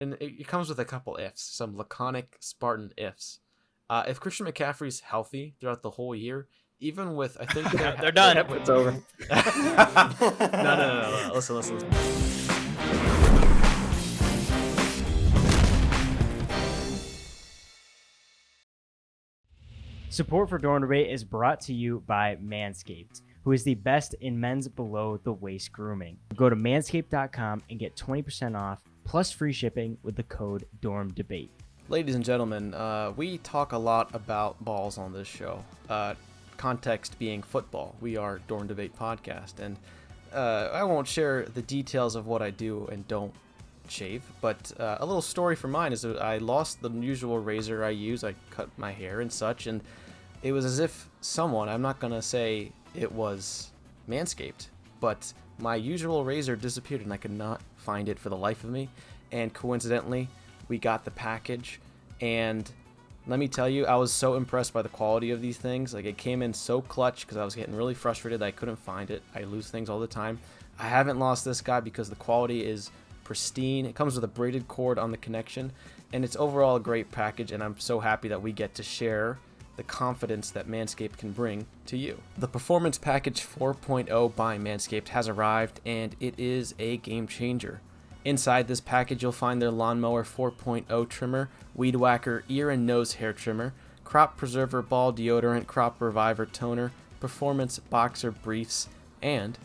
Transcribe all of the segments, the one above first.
and it comes with a couple ifs, some laconic Spartan ifs. If Christian McCaffrey's healthy throughout the whole year, even with I think They're done. Yep, it's over. No. Listen. Support for Dorm Debate is brought to you by Manscaped, who is the best in men's below-the-waist grooming. Go to manscaped.com and get 20% off plus free shipping with the code DORMDEBATE. Ladies and gentlemen, we talk a lot about balls on this show. Context being football. We are Dorm Debate Podcast, and I won't share the details of what I do and don't shave, but a little story for mine is that I lost the usual razor I use. I cut my hair and such, and it was as if someone, I'm not going to say it was Manscaped, but my usual razor disappeared and I could not find it for the life of me. And coincidentally, we got the package, and let me tell you, I was so impressed by the quality of these things. Like, it came in so clutch because I was getting really frustrated that I couldn't find it. I lose things all the time. I haven't lost this guy because the quality is pristine. It comes with a braided cord on the connection, and it's overall a great package, and I'm so happy that we get to share the confidence that Manscaped can bring to you. The Performance Package 4.0 by Manscaped has arrived, and it is a game changer. Inside this package, you'll find their Lawnmower 4.0 trimmer, Weed Whacker ear and nose hair trimmer, Crop Preserver ball deodorant, Crop Reviver toner, Performance boxer briefs, and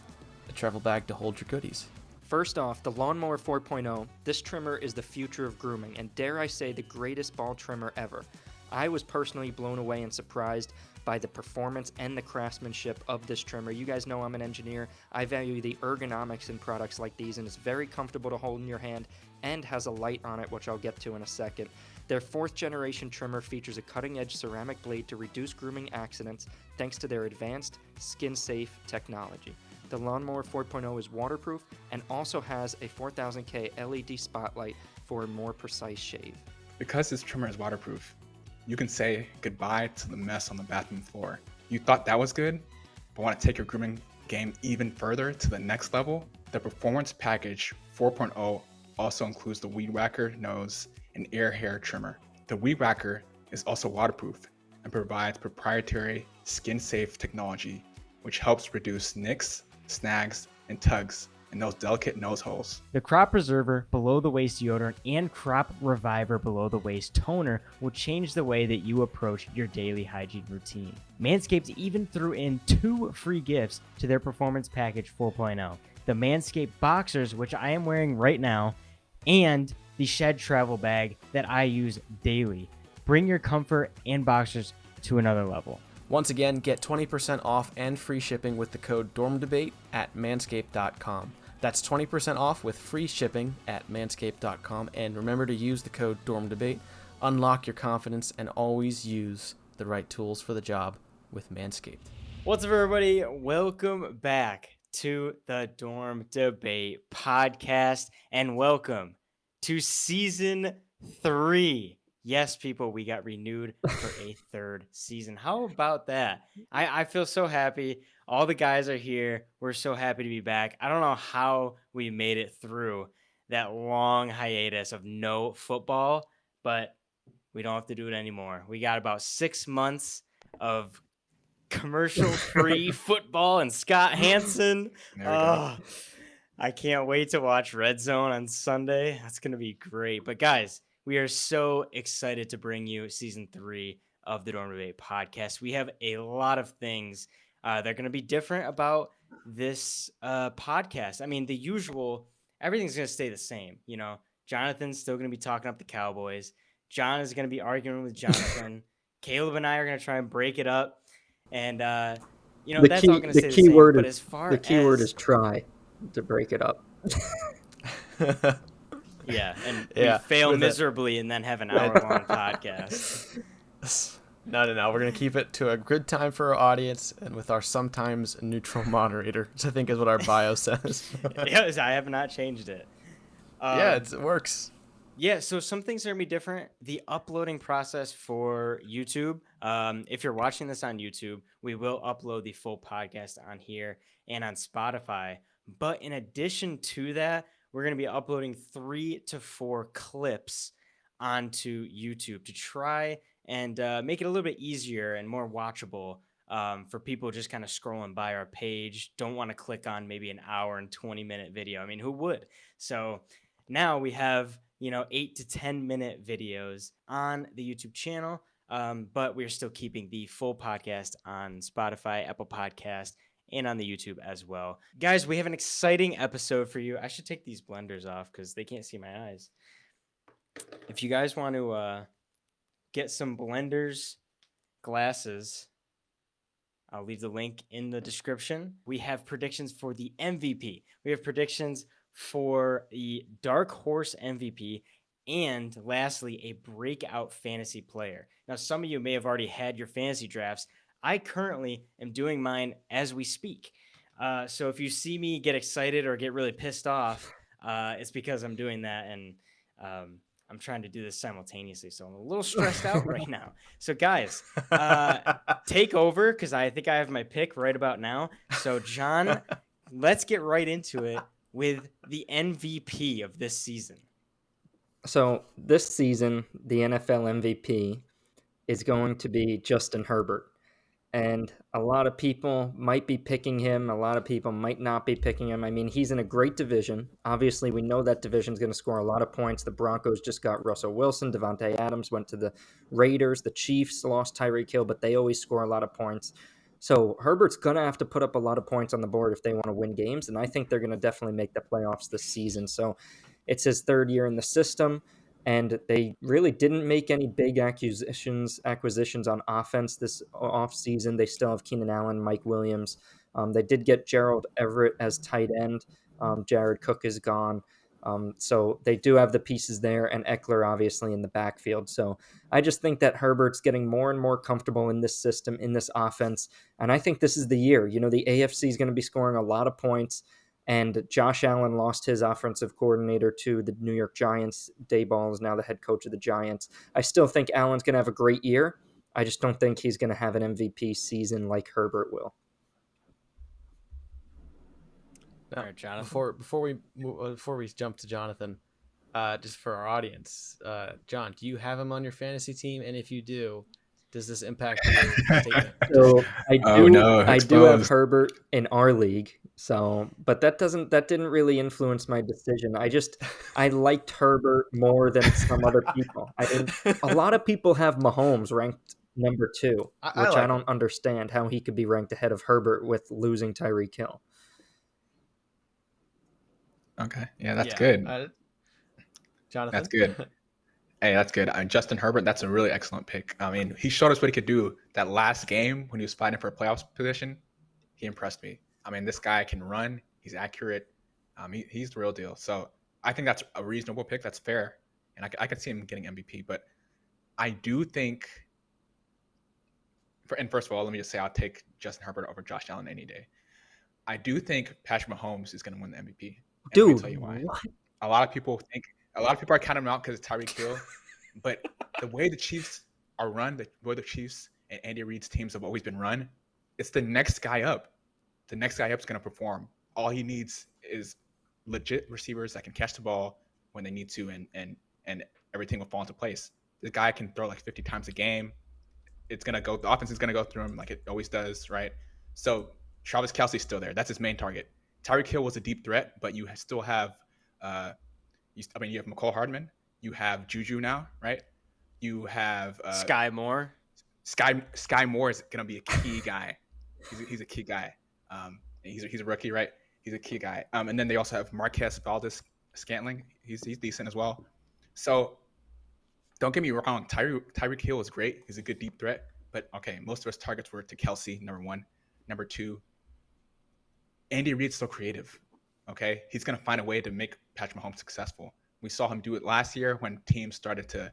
a travel bag to hold your goodies. First off, the Lawnmower 4.0, this trimmer is the future of grooming, and dare I say the greatest ball trimmer ever. I was personally blown away and surprised by the performance and the craftsmanship of this trimmer. You guys know I'm an engineer. I value the ergonomics in products like these, and it's very comfortable to hold in your hand and has a light on it, which I'll get to in a second. Their 4th generation trimmer features a cutting-edge ceramic blade to reduce grooming accidents thanks to their advanced skin-safe technology. The Lawnmower 4.0 is waterproof and also has a 4000K LED spotlight for a more precise shave. Because this trimmer is waterproof, you can say goodbye to the mess on the bathroom floor. You thought that was good, but want to take your grooming game even further to the next level? The Performance Package 4.0 also includes the Weed Whacker nose and ear hair trimmer. The Weed Whacker is also waterproof and provides proprietary skin-safe technology, which helps reduce nicks, snags, and tugs in those delicate nose holes. The Crop Preserver below-the-waist deodorant and Crop Reviver below-the-waist toner will change the way that you approach your daily hygiene routine. Manscaped even threw in 2 free gifts to their Performance Package 4.0. The Manscaped Boxers, which I am wearing right now, and the Shed Travel Bag that I use daily. Bring your comfort and boxers to another level. Once again, get 20% off and free shipping with the code DORMDEBATE at manscaped.com. That's 20% off with free shipping at manscaped.com. And remember to use the code DORMDEBATE. Unlock your confidence and always use the right tools for the job with Manscaped. What's up, everybody? Welcome back to the Dorm Debate podcast, and welcome to season 3. Yes, people, we got renewed for a 3rd season. How about that? I feel so happy. All the guys are here. We're so happy to be back. I don't know how we made it through that long hiatus of no football, but we don't have to do it anymore. We got about 6 months of commercial-free football and Scott Hansen. There we go. I can't wait to watch Red Zone on Sunday. That's going to be great. But guys, we are so excited to bring you season 3 of the Dorm Debate podcast. We have a lot of things that are going to be different about this podcast. I mean, the usual, everything's going to stay the same. You know, Jonathan's still going to be talking up the Cowboys. John is going to be arguing with Jonathan. Caleb and I are going to try and break it up. And, you know, that's all going to stay the same. But as far the key word is try to break it up. Yeah, and we fail miserably and then have an hour-long podcast. No. We're going to keep it to a good time for our audience and with our sometimes neutral moderator, which I think is what our bio says. Yes, I have not changed it. It works. Yeah, so some things are going to be different. The uploading process for YouTube, if you're watching this on YouTube, we will upload the full podcast on here and on Spotify. But in addition to that, we're going to be uploading 3 to 4 clips onto YouTube to try and make it a little bit easier and more watchable for people just kind of scrolling by our page. Don't want to click on maybe an hour and 20-minute video. I mean, who would? So now we have 8 to 10-minute videos on the YouTube channel, but we're still keeping the full podcast on Spotify, Apple Podcast, and on the YouTube as well. Guys, we have an exciting episode for you. I should take these blenders off because they can't see my eyes. If you guys want to get some blenders, glasses, I'll leave the link in the description. We have predictions for the MVP. We have predictions for the Dark Horse MVP. And lastly, a breakout fantasy player. Now, some of you may have already had your fantasy drafts. I currently am doing mine as we speak. So if you see me get excited or get really pissed off, it's because I'm doing that. And I'm trying to do this simultaneously, so I'm a little stressed out right now. So guys, take over because I think I have my pick right about now. So John, let's get right into it with the MVP of this season. So this season, the NFL MVP is going to be Justin Herbert. And a lot of people might be picking him. A lot of people might not be picking him. I mean, he's in a great division. Obviously, we know that division's going to score a lot of points. The Broncos just got Russell Wilson. Devontae Adams went to the Raiders. The Chiefs lost Tyreek Hill, but they always score a lot of points. So Herbert's going to have to put up a lot of points on the board if they want to win games. And I think they're going to definitely make the playoffs this season. So it's his third year in the system. And they really didn't make any big acquisitions on offense this offseason. They still have Keenan Allen, Mike Williams. They did get Gerald Everett as tight end. Jared Cook is gone. So they do have the pieces there, and Eckler obviously in the backfield. So I just think that Herbert's getting more and more comfortable in this system, in this offense. And I think this is the year. The AFC is going to be scoring a lot of points. And Josh Allen lost his offensive coordinator to the New York Giants. Daboll is now the head coach of the Giants. I still think Allen's going to have a great year. I just don't think he's going to have an MVP season like Herbert will. Now, all right, Jonathan. Before we jump to Jonathan, just for our audience, John, do you have him on your fantasy team? And if you do, does this impact your statement? So I do have exposed. Herbert in our league. So, but that didn't really influence my decision. I liked Herbert more than some other people. I mean, a lot of people have Mahomes ranked number 2, which I don't understand how he could be ranked ahead of Herbert with losing Tyreek Hill. Okay, yeah, that's good. Jonathan, That's good. Hey, that's good. Justin Herbert, that's a really excellent pick. I mean, he showed us what he could do that last game when he was fighting for a playoff position. He impressed me. I mean, this guy can run. He's accurate. He's the real deal. So I think that's a reasonable pick. That's fair. And I could see him getting MVP. But I do think, and first of all, let me just say I'll take Justin Herbert over Josh Allen any day. I do think Patrick Mahomes is going to win the MVP. Dude, let me tell you why. what? A lot of people are counting him out because it's Tyreek Hill. But the way the Chiefs are run, the way the Chiefs and Andy Reid's teams have always been run, it's the next guy up. The next guy up is going to perform. All he needs is legit receivers that can catch the ball when they need to, and everything will fall into place. The guy can throw like 50 times a game. The offense is going to go through him like it always does, right? So Travis Kelce's still there. That's his main target. Tyreek Hill was a deep threat, but you still have you have McCole Hardman. You have Juju now, right? You have Sky Moore. Sky Moore is going to be a key guy. He's a key guy. He's a rookie, right? He's a key guy. And then they also have Marquez Valdes-Scantling. He's decent as well. So don't get me wrong. Tyreek Hill is great. He's a good deep threat. But okay, most of his targets were to Kelce, number 1. Number 2, Andy Reid's so creative. Okay, he's going to find a way to make Patrick Mahomes successful. We saw him do it last year when teams started to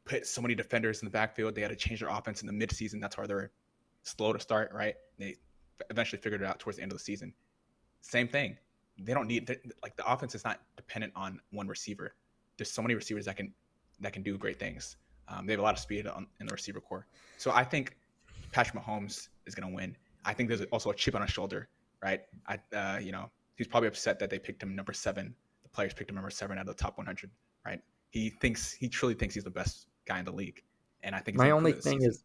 put so many defenders in the backfield. They had to change their offense in the midseason. That's why they're slow to start, right? They eventually figured it out towards the end of the season. Same thing. They don't need the offense is not dependent on one receiver. There's so many receivers that can do great things. They have a lot of speed in the receiver core. So I think Patrick Mahomes is going to win. I think there's also a chip on his shoulder, right? He's probably upset that they picked him number 7, players picked him number 7 out of the top 100. Right? He truly thinks he's the best guy in the league, and I think My only thing is,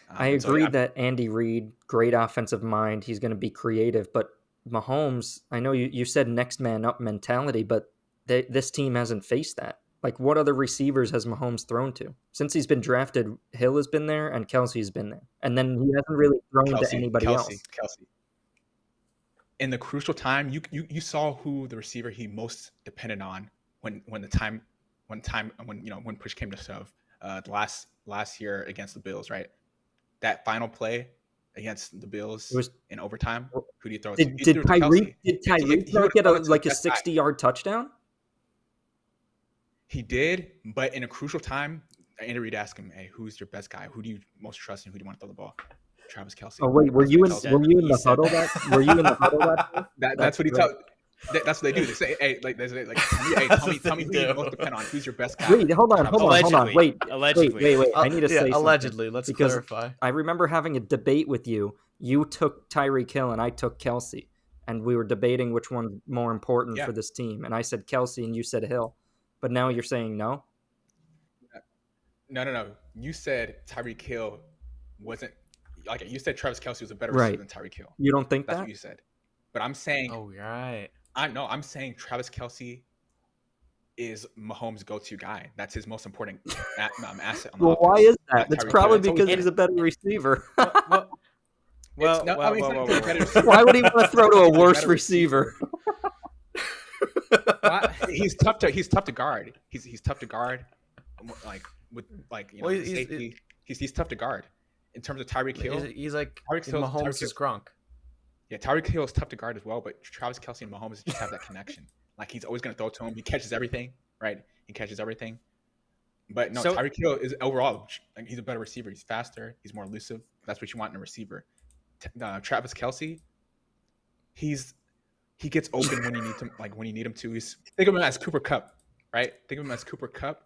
I agree that Andy Reid, great offensive mind, he's going to be creative, but Mahomes, I know you said next man up mentality, but this team hasn't faced that. Like, what other receivers has Mahomes thrown to? Since he's been drafted, Hill has been there and Kelsey's been there. And then he hasn't really thrown to anybody else. Kelsey. In the crucial time, you saw who the receiver he most depended on when push came to shove. Last year against the Bills, right? That final play against the Bills in overtime. Who do you throw it to? Did Tyreek not get a 60-yard touchdown? He did, but in a crucial time, Andy Reid asked him, "Hey, who's your best guy? Who do you most trust and who do you want to throw the ball?" Travis Kelce. Oh wait, were you in the huddle? Were you in the huddle? That's what he told. That's what they do. They say, "Hey, tell me who you most depend on. Who's your best guy?" Wait, hold on. Wait. Allegedly. I need to say allegedly. something, Let's because clarify. I remember having a debate with you. You took Tyreek Hill and I took Kelsey, and we were debating which one's more important for this team. And I said Kelsey, and you said Hill. But now you're saying no? No. You said Tyreek Hill wasn't like you said. Travis Kelce was a better receiver than Tyreek Hill. You don't think that's that? what you said. But I'm saying. Oh, right. I'm saying Travis Kelce is Mahomes' go-to guy. That's his most important asset on the offense. Why is that? It's probably because he's a better receiver. Why would he want to throw to a worse receiver? He's tough to guard. He's tough to guard. Safety. He's tough to guard. In terms of Tyreek Hill, he's like Mahomes is Gronk. Yeah, Tyreek Hill is tough to guard as well, but Travis Kelce and Mahomes just have that connection. Like, he's always going to throw to him. He catches everything, right? He catches everything. But no, Tyreek Hill is overall, he's a better receiver. He's faster. He's more elusive. That's what you want in a receiver. Travis Kelce, he gets open when you need him. Like when you need him to. Think of him as Cooper Kupp, right? Think of him as Cooper Kupp,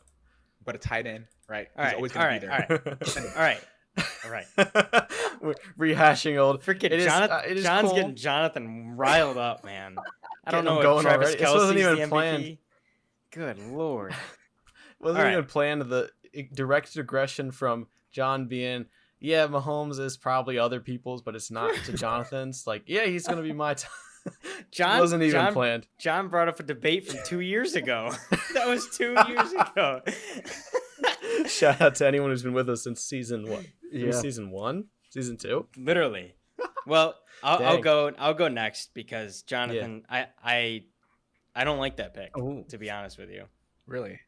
but a tight end, right? He's always going to be there. All right. We're rehashing old. Freaking Jonathan. John's getting Jonathan riled up, man. I don't know if Travis Kelce's wasn't even the MVP. planned. Good Lord. Wasn't even planned. The direct aggression from John being, yeah, Mahomes is probably other people's, but it's not to Jonathan's. Like, yeah, he's going to be my time. John wasn't even planned. John brought up a debate from 2 years ago. That was 2 years ago. Shout out to anyone who's been with us since season what? Yeah. Season 1? Season 2? Literally. Well, I'll go next because Jonathan, I don't like that pick, to be honest with you. Really?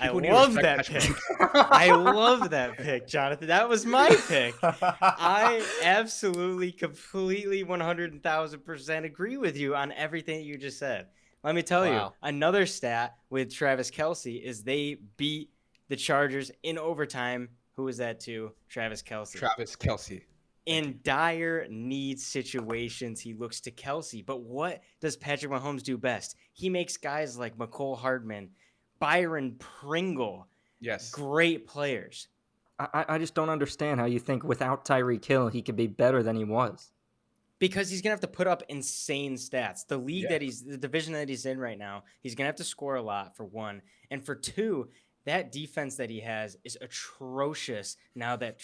I love that pick. I love that pick, Jonathan. That was my pick. I absolutely, completely, 100,000% agree with you on everything that you just said. Let me tell you, another stat with Travis Kelce is they beat the Chargers in overtime. Who was that to? Travis Kelce. In dire need situations, he looks to Kelce. But what does Patrick Mahomes do best? He makes guys like McCole Hardman, Byron Pringle, great players. I just don't understand how you think without Tyreek Hill he could be better than he was. Because he's gonna have to put up insane stats. The league the division that he's in right now, he's gonna have to score a lot for one, and for two, that defense that he has is atrocious now that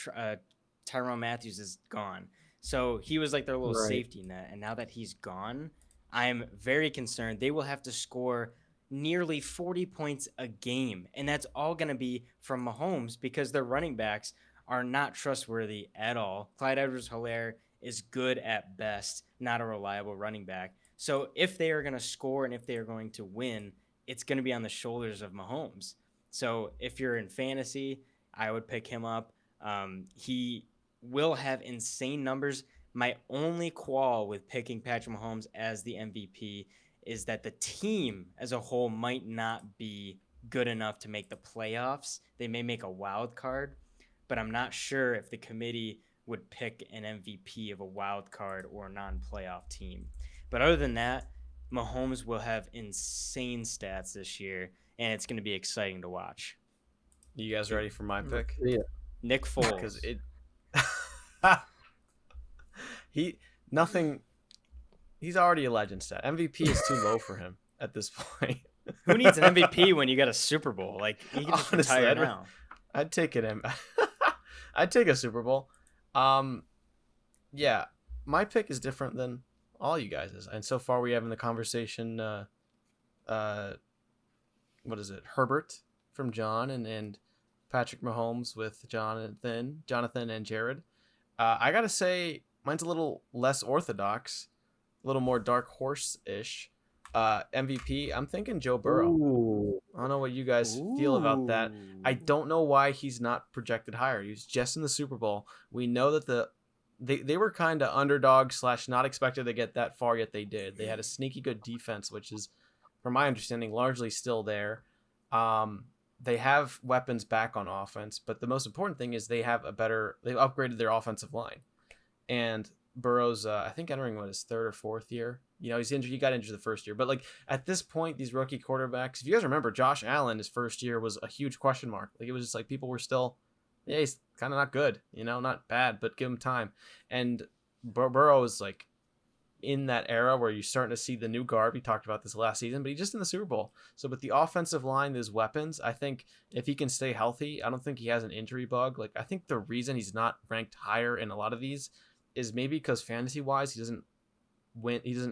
Tyrann Mathieu is gone. So he was like their little safety net, and now that he's gone, I'm very concerned. They will have to score nearly 40 points a game, and that's all going to be from Mahomes because their running backs are not trustworthy at all. Clyde Edwards-Helaire is good at best, not a reliable running back. So if they are going to score and if they are going to win, it's going to be on the shoulders of Mahomes. So if you're in fantasy, I would pick him up. He will have insane numbers. My only qual with picking Patrick Mahomes as the MVP is that the team as a whole might not be good enough to make the playoffs. They may make a wild card, but I'm not sure if the committee would pick an MVP of a wild card or a non-playoff team. But other than that, Mahomes will have insane stats this year, and it's going to be exciting to watch. You guys ready for my pick? Yeah. Nick Foles. Because he's already a legend stat. MVP is too low for him. at this point. Who needs an MVP when you got a Super Bowl? Like, you can just Honestly, retire now. I'd take it. I'd take a Super Bowl. Yeah, my pick is different than all you guys', and so far we have in the conversation. What is it? Herbert from John and Patrick Mahomes with Jonathan and Jared. I gotta say, mine's a little less orthodox, a little more dark horse-ish. MVP, I'm thinking Joe Burrow. Ooh. I don't know what you guys feel about that. I don't know why he's not projected higher. He was just in the Super Bowl. We know that they were kind of underdog / not expected to get that far, yet they did. They had a sneaky good defense, which is, from my understanding, largely still there. They have weapons back on offense, but the most important thing is they've upgraded their offensive line. And Burrow's, I think, entering his third or fourth year. He's injured. He got injured the first year, but like at this point, these rookie quarterbacks. If you guys remember, Josh Allen, his first year was a huge question mark. Like it was just like people were still, yeah, he's kind of not good. Not bad, but give him time. And Burrow is like in that era where you're starting to see the new guard. We talked about this last season, but he's just in the Super Bowl. So with the offensive line, there's weapons. I think if he can stay healthy, I don't think he has an injury bug. Like I think the reason he's not ranked higher in a lot of these is maybe because fantasy wise, he doesn't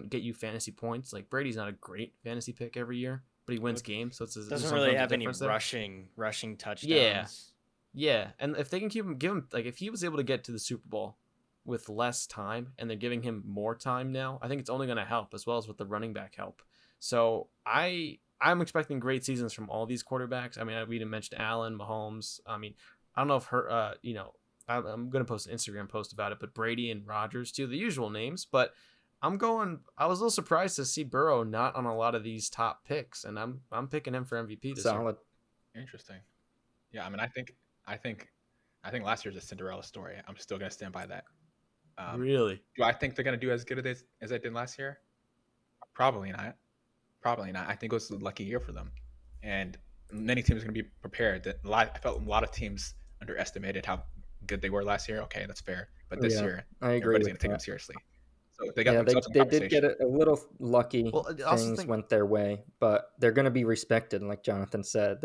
get you fantasy points. Like Brady's not a great fantasy pick every year, but he wins games. So doesn't really have any rushing touchdowns. Yeah. And if they can give him like if he was able to get to the Super Bowl with less time and they're giving him more time now, I think it's only going to help, as well as with the running back help. So I'm expecting great seasons from all these quarterbacks. I mean, we didn't mention Allen, Mahomes. I mean, I don't know if I'm going to post an Instagram post about it, but Brady and Rodgers too, the usual names. But I was a little surprised to see Burrow not on a lot of these top picks, and I'm picking him for MVP this Solid. year. Interesting. Yeah, I mean, I think last year's a Cinderella story. I'm still gonna stand by that. Really? Do I think they're gonna do as good as I did last year? Probably not. I think it was a lucky year for them, and many teams are gonna be prepared. I felt a lot of teams underestimated how good they were last year. Okay, that's fair, but this year I agree everybody's with gonna take them that. seriously. So they got themselves in they did get conversation. a little lucky. Well, I also Things think- went their way, but they're going to be respected, like Jonathan said.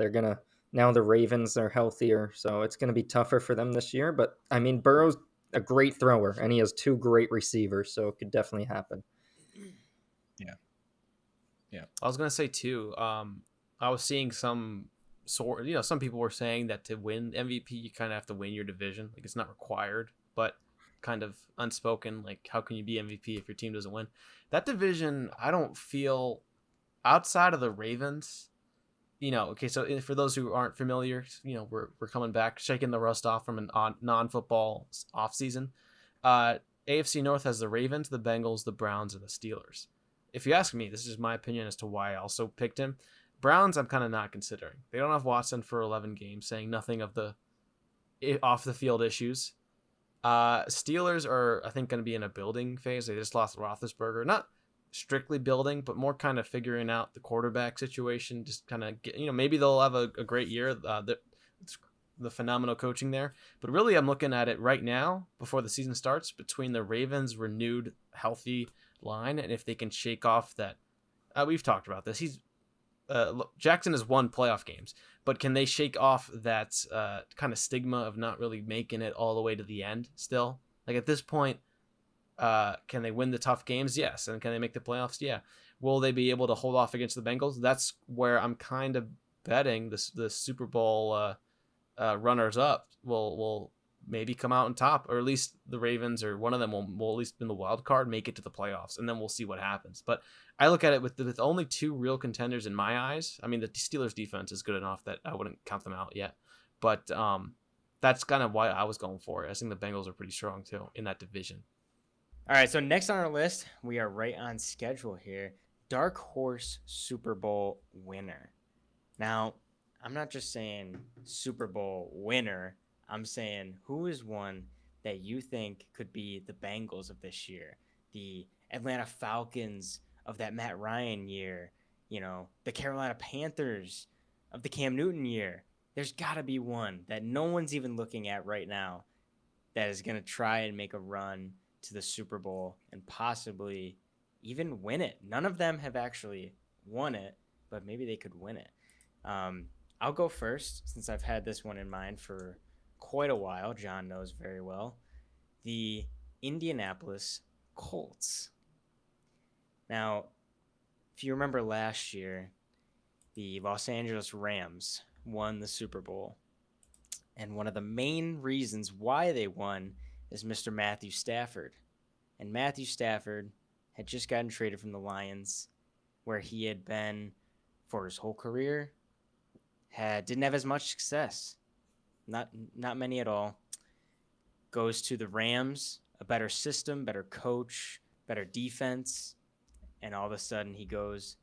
Now the Ravens are healthier, so it's going to be tougher for them this year. But I mean, Burrow's a great thrower, and he has two great receivers, so it could definitely happen. Yeah. I was gonna say too. I was seeing some people were saying that to win MVP, you kind of have to win your division. Like it's not required, but kind of unspoken. Like how can you be MVP if your team doesn't win? That division, I don't feel, outside of the Ravens. Okay, so for those who aren't familiar, we're coming back, shaking the rust off from a non-football offseason. AFC North has the Ravens, the Bengals, the Browns, and the Steelers. If you ask me, this is just my opinion as to why I also picked him. Browns, I'm kind of not considering. They don't have Watson for 11 games, saying nothing of the off-the-field issues. Steelers are, I think, going to be in a building phase. They just lost Roethlisberger. Not strictly building, but more kind of figuring out the quarterback situation. Just kind of maybe they'll have a great year. The phenomenal coaching there. But really, I'm looking at it right now before the season starts between the Ravens' renewed healthy line, and if they can shake off that. We've talked about this. Jackson has won playoff games, but can they shake off that kind of stigma of not really making it all the way to the end still? Like at this point, can they win the tough games? Yes. And can they make the playoffs? Yeah. Will they be able to hold off against the Bengals? That's where I'm kind of betting the Super Bowl runners up will maybe come out on top, or at least the Ravens or one of them will at least in the wild card make it to the playoffs, and then we'll see what happens. But I look at it with only two real contenders in my eyes. I mean, the Steelers defense is good enough that I wouldn't count them out yet, but that's kind of why I was going for it. I think the Bengals are pretty strong too in that division. All right, so next on our list, we are right on schedule here. Dark horse Super Bowl winner. Now, I'm not just saying Super Bowl winner. I'm saying who is one that you think could be the Bengals of this year, the Atlanta Falcons of that Matt Ryan year, the Carolina Panthers of the Cam Newton year. There's got to be one that no one's even looking at right now that is going to try and make a run to the Super Bowl and possibly even win it. None of them have actually won it, but maybe they could win it. I'll go first since I've had this one in mind for quite a while. John knows very well. The Indianapolis Colts. Now, if you remember last year, the Los Angeles Rams won the Super Bowl. And one of the main reasons why they won is Mr. Matthew Stafford. And Matthew Stafford had just gotten traded from the Lions, where he had been for his whole career. Didn't have as much success. Not many at all. Goes to the Rams, a better system, better coach, better defense. And all of a sudden he goes,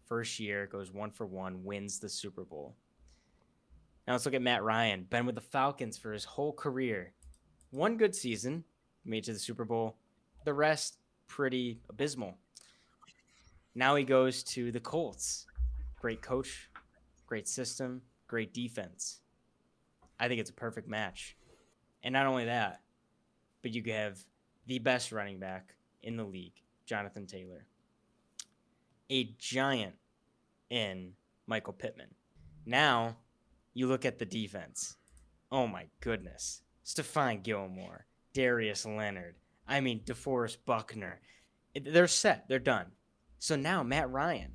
first year, goes 1-for-1, wins the Super Bowl. Now let's look at Matt Ryan. Been with the Falcons for his whole career. One good season, made it to the Super Bowl. The rest, pretty abysmal. Now he goes to the Colts. Great coach, great system, great defense. I think it's a perfect match. And not only that, but you have the best running back in the league, Jonathan Taylor. A giant in Michael Pittman. Now, you look at the defense. Oh my goodness. Stephon Gilmore, Darius Leonard, DeForest Buckner. They're set. They're done. So now Matt Ryan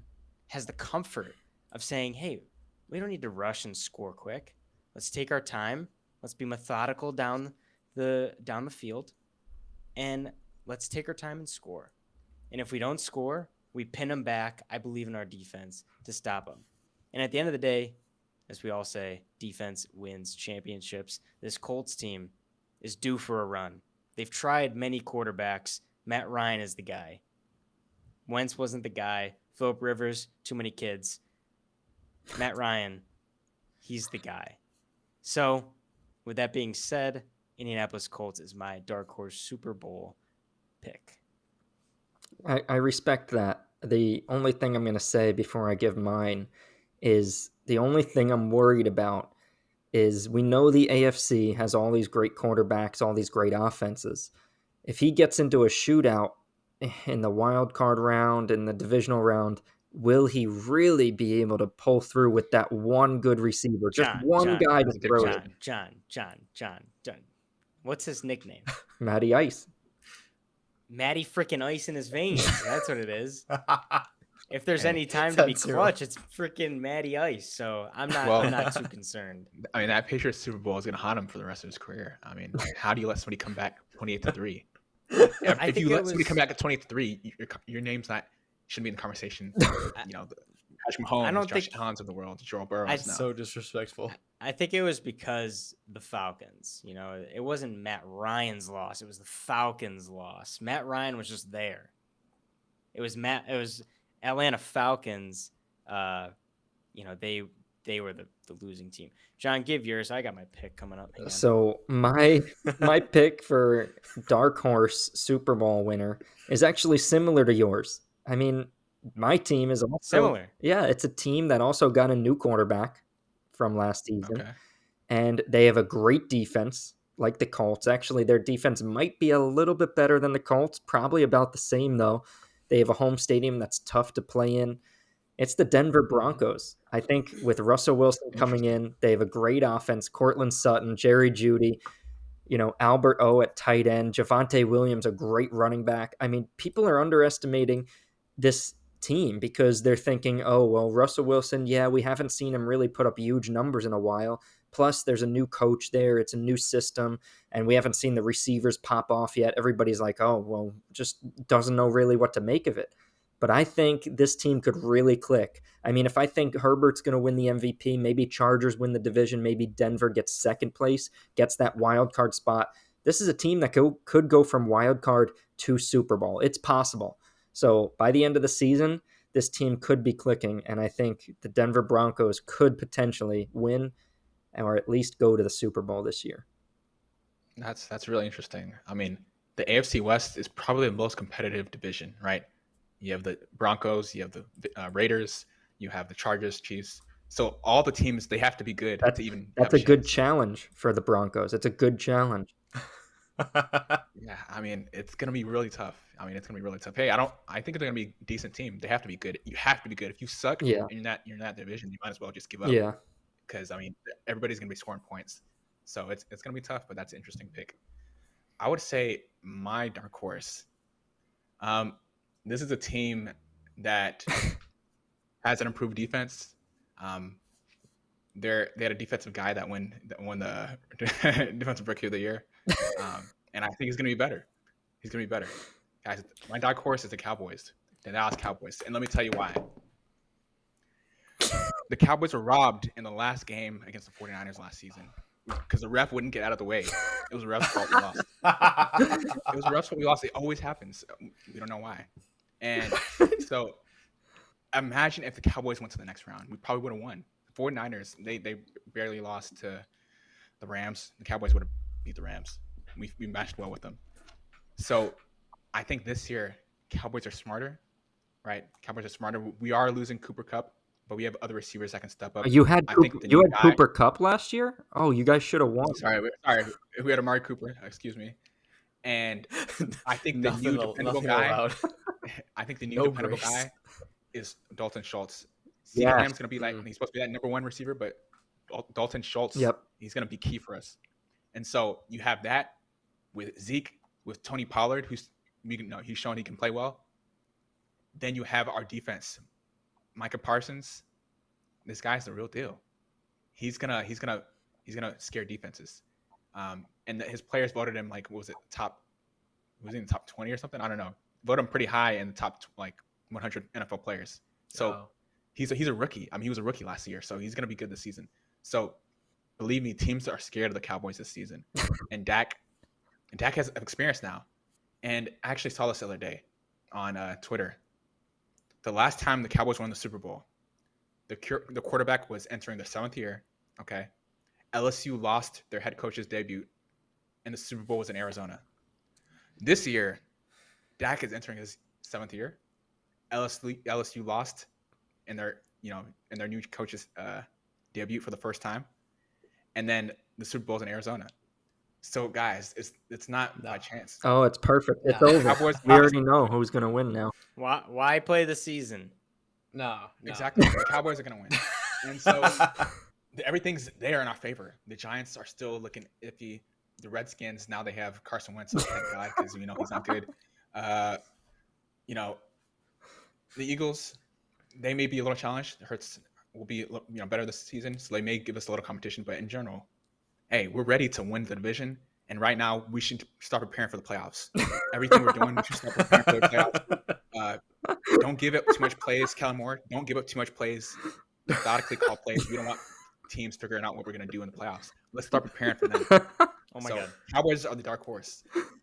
has the comfort of saying, hey, we don't need to rush and score quick. Let's take our time. Let's be methodical down the field. And let's take our time and score. And if we don't score, we pin them back. I believe in our defense to stop them. And at the end of the day, as we all say, defense wins championships. This Colts team is due for a run. They've tried many quarterbacks. Matt Ryan is the guy. Wentz wasn't the guy. Phillip Rivers, too many kids. Matt Ryan, he's the guy. So, with that being said, Indianapolis Colts is my dark horse Super Bowl pick. I respect that. The only thing I'm going to say before I give mine is the only thing I'm worried about is we know the AFC has all these great quarterbacks, all these great offenses. If he gets into a shootout in the wild card round, in the divisional round, will he really be able to pull through with that one good receiver? Just one guy to throw it. John. What's his nickname? Matty Ice. Matty freaking Ice in his veins. That's what it is. If there's any time to be clutch, it's freaking Matty Ice. So I'm not too concerned. That Patriots Super Bowl is going to haunt him for the rest of his career. How do you let somebody come back 28-3? If you let somebody come back at 28-3, your name's not shouldn't be in the conversation. Patrick Mahomes, Josh Allen's of the world, Joe Burrow. So disrespectful. I think it was because the Falcons. It wasn't Matt Ryan's loss. It was the Falcons' loss. Matt Ryan was just there. It was Atlanta Falcons. They were the losing team. John, give yours. I got my pick coming up. So my pick for dark horse Super Bowl winner is actually similar to yours. My team is also similar. Yeah, it's a team that also got a new quarterback from last season. Okay. And they have a great defense, like the Colts. Actually, their defense might be a little bit better than the Colts, probably about the same, though. They have a home stadium that's tough to play in. It's the Denver Broncos. I think with Russell Wilson coming in, they have a great offense. Cortland Sutton, Jerry Jeudy, Albert O at tight end, Javonte Williams, a great running back. People are underestimating this team because they're thinking, oh, well, Russell Wilson, yeah, we haven't seen him really put up huge numbers in a while. Plus, there's a new coach there. It's a new system, and we haven't seen the receivers pop off yet. Everybody's like, oh, well, just doesn't know really what to make of it. But I think this team could really click. If I think Herbert's going to win the MVP, maybe Chargers win the division, maybe Denver gets second place, gets that wild card spot. This is a team that could go from wild card to Super Bowl. It's possible. So by the end of the season, this team could be clicking, and I think the Denver Broncos could potentially win or at least go to the Super Bowl this year. That's really interesting. The AFC West is probably the most competitive division, right? You have the Broncos, you have the Raiders, you have the Chargers, Chiefs. So all the teams, they have to be good to even. That's a good challenge for the Broncos. It's a good challenge. Yeah, I mean, it's gonna be really tough. Hey, I think they're gonna be a decent team. They have to be good. You have to be good. If you suck Yeah. and you're in that division, you might as well just give up. Yeah. Because I mean, everybody's gonna be scoring points. So it's gonna be tough, but that's an interesting pick. I would say my dark horse. Um, this is a team that has an improved defense. Um, they had a defensive guy that won the defensive rookie of the year, and I think he's gonna be better. He's gonna be better, guys. My dark horse is the Cowboys, the Dallas Cowboys, and let me tell you why. The Cowboys were robbed in the last game against the 49ers last season because the ref wouldn't get out of the way. It was the ref's fault we lost. It was the ref's fault we lost. It always happens. We don't know why. And so imagine if the Cowboys went to the next round. We probably would have won. The 49ers, they barely lost to the Rams. The Cowboys would have beat the Rams. We matched well with them. So I think this year, Cowboys are smarter, right? Cowboys are smarter. We are losing Cooper Kupp, but we have other receivers that can step up. You had I think the you new had guy- Cooper Cup last year. Oh, you guys should have won. Sorry, we had Amari Cooper. Excuse me. And I think the new dependable guy. allowed. I think the new No dependable grace. guy is Dalton Schultz. Yes. CeeDee Lamb's gonna be like he's supposed to be that number one receiver, but Dalton Schultz, Yep. he's gonna be key for us. And so you have that with Zeke, with Tony Pollard, he's shown he can play well. Then you have our defense, Micah Parsons. This guy's the real deal. He's gonna scare defenses. And his players voted him like, what was it, was he in the top 20 or something? I don't know. Voted him pretty high in the top 100 NFL players. So he's a rookie. I mean, he was a rookie last year, so he's gonna be good this season. So believe me, teams are scared of the Cowboys this season. And Dak has experience now. And I actually saw this the other day on Twitter. The last time the Cowboys won the Super Bowl, the quarterback was entering their 7th year. Okay, LSU lost their head coach's debut, and the Super Bowl was in Arizona. This year, Dak is entering his 7th year. LSU lost in their new coach's debut for the first time, and then the Super Bowl's in Arizona. So guys, it's not by chance. Oh, it's perfect. It's Nah. over. Cowboys- We already know who's gonna win now. Why play the season? No. Exactly. The Cowboys are gonna win, and so everything's there in our favor. The Giants are still looking iffy. The Redskins, now they have Carson Wentz, so thank God, because he's not good. The Eagles, they may be a little challenged. Hurts will be better this season, so they may give us a little competition. But in general, hey, we're ready to win the division, and right now we should start preparing for the playoffs. Everything we're doing, we should start preparing for the playoffs. Don't give up too much plays, Kellen Moore. Don't give up too much plays. Methodically call plays. We don't want teams figuring out what we're going to do in the playoffs. Let's start preparing for them. Oh my God. Cowboys are the dark horse.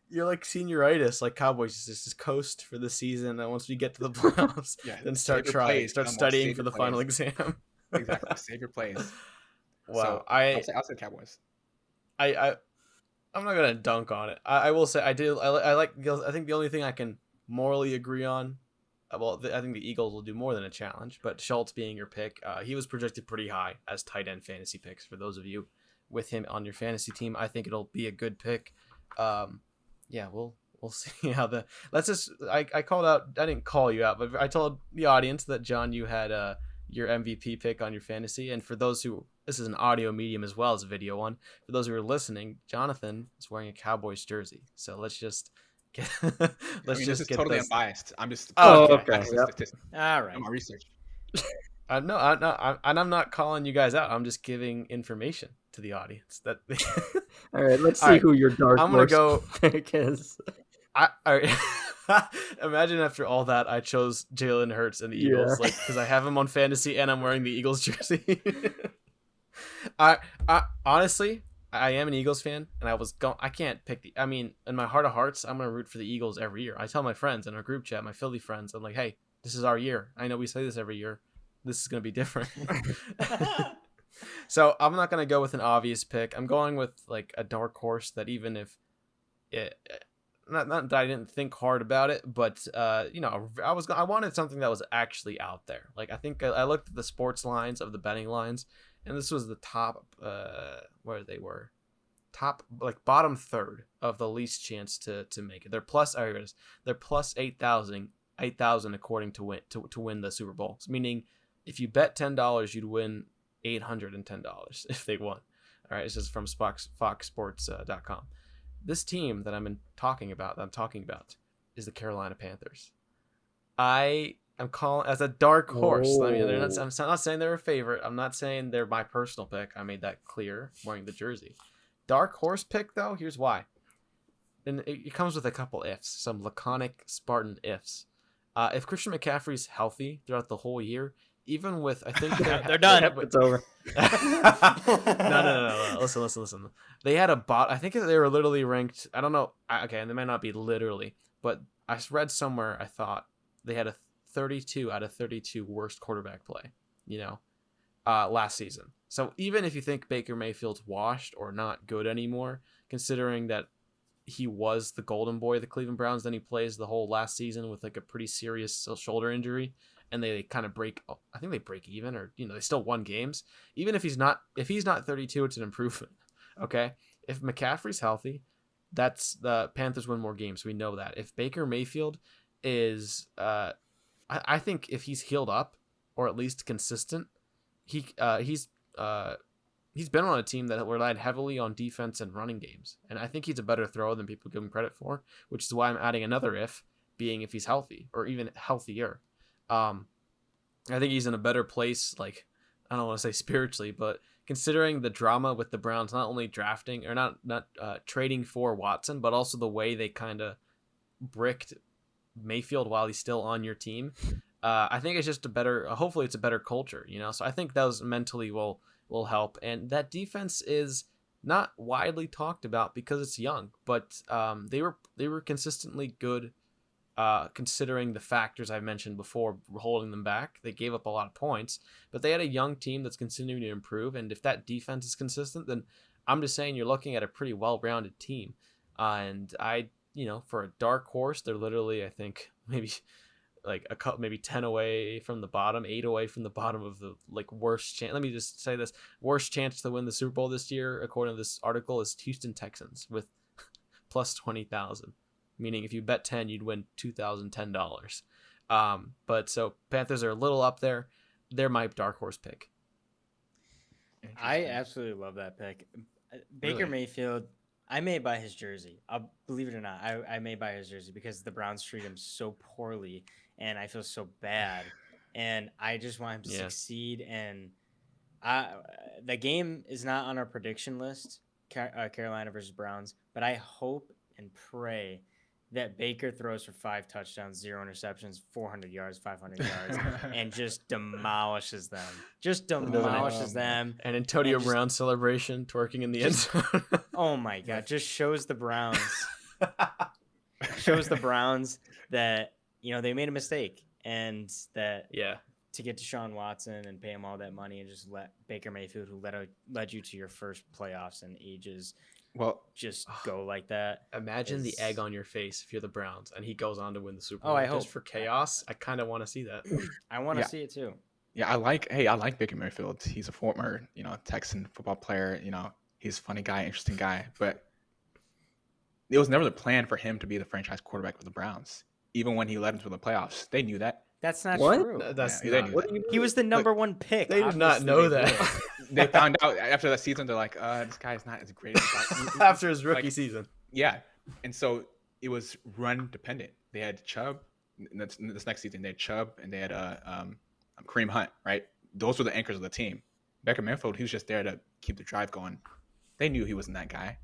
You're like senioritis, like Cowboys just coast for the season, and once we get to the playoffs, Yeah, then start save your plays, start Kellen Moore, studying save for your the final plays. exam. Exactly. Save your plays. Wow, So, I'll say Cowboys. I'm not gonna dunk on it. I will say I think the only thing I can morally agree on, I think the Eagles will do more than a challenge. But Schultz being your pick, he was projected pretty high as tight end fantasy picks for those of you with him on your fantasy team. I think it'll be a good pick. Yeah, we'll see how I called out. I didn't call you out, but I told the audience that John, you had your MVP pick on your fantasy, and for those who, this is an audio medium as well as a video one. For those who are listening, Jonathan is wearing a Cowboys jersey. So let's just get This is totally unbiased. I'm just okay. statistics. All right. My research. I'm not calling you guys out. I'm just giving information to the audience. That All right, let's see All right, who your dark I'm gonna horse go. pick is. Imagine after all that, I chose Jalen Hurts and the Eagles, Yeah. because I have him on fantasy and I'm wearing the Eagles jersey. I honestly, I am an Eagles fan, and I can't pick I mean, in my heart of hearts, I'm gonna root for the Eagles every year. I tell my friends in our group chat, my Philly friends, I'm like, hey, this is our year. I know we say this every year. This is gonna be different. So I'm not gonna go with an obvious pick. I'm going with like a dark horse that, even if it, not that I didn't think hard about it, but I wanted something that was actually out there. Like, I think I looked at the sports lines of the betting lines, and this was the top where they were top, like bottom third of the least chance to make it. They're plus, here it is. They're plus 8,000 according to win the Super Bowl. So meaning if you bet $10, you'd win $810 if they won. All right, this is from foxsports.com. This team that I'm talking about is the Carolina Panthers. I am calling as a dark horse. I mean, I'm not saying they're a favorite. I'm not saying they're my personal pick. I made that clear wearing the jersey. Dark horse pick, though, here's why. And it comes with a couple ifs, some laconic Spartan ifs. If Christian McCaffrey's healthy throughout the whole year, even with, I think they're done. It's over. No. Listen. They had I think they were literally ranked. I don't know. Okay, and they might not be literally, but I read somewhere. I thought they had a 32 out of 32 worst quarterback play. Last season. So even if you think Baker Mayfield's washed or not good anymore, considering that he was the golden boy of the Cleveland Browns, then he plays the whole last season with like a pretty serious shoulder injury, and they kind of break even, or they still won games. Even if he's not 32, it's an improvement. Okay, if McCaffrey's healthy, that's the Panthers win more games. We know that. If Baker Mayfield is, I think if he's healed up or at least consistent, he's been on a team that relied heavily on defense and running games, and I think he's a better thrower than people give him credit for, which is why I'm adding another if, being if he's healthy or even healthier. I think he's in a better place, like, I don't want to say spiritually, but considering the drama with the Browns, not only drafting or not trading for Watson, but also the way they kind of bricked Mayfield while he's still on your team. I think it's just hopefully it's a better culture, so I think those mentally will help. And that defense is not widely talked about because it's young, but they were consistently good, considering the factors I mentioned before holding them back. They gave up a lot of points, but they had a young team that's continuing to improve. And if that defense is consistent, then I'm just saying you're looking at a pretty well-rounded team. And for a dark horse, they're literally, I think, maybe like a couple, maybe 10 away from the bottom, 8 away from the bottom of the worst chance. Let me just say this: worst chance to win the Super Bowl this year, according to this article, is Houston Texans with plus 20,000. Meaning if you bet 10, you'd win $2,010. But so Panthers are a little up there. They're my dark horse pick. I absolutely love that pick. Baker Mayfield, I may buy his jersey. I'll believe it or not. I may buy his jersey because the Browns treat him so poorly, and I feel so bad, and I just want him to succeed. And the game is not on our prediction list, Carolina versus Browns, but I hope and pray that Baker throws for 5 touchdowns, 0 interceptions, 400 yards, 500 yards, and just demolishes them. And Antonio Brown celebration, twerking in the end zone. Oh my God! Just shows the Browns that they made a mistake, and that to get Deshaun Watson and pay him all that money and just let Baker Mayfield, who led you to your first playoffs in ages, just go like that. Imagine the egg on your face if you're the Browns and he goes on to win the Super Bowl. Oh, I hope. Just for chaos. I kind of want to see that. I want to see it too. Yeah, I like Baker Mayfield. He's a former, Texan football player. He's a funny guy, interesting guy, but it was never the plan for him to be the franchise quarterback for the Browns. Even when he led them to the playoffs, they knew that. That's not true. He was the number one pick. They did not know that. They found out after that season. They're like, this guy's not as great as after his rookie season. Yeah, and so it was run dependent. They had Chubb. This next season, they had Chubb and they had Kareem Hunt. Right, those were the anchors of the team. Baker Mayfield, he was just there to keep the drive going. They knew he wasn't that guy,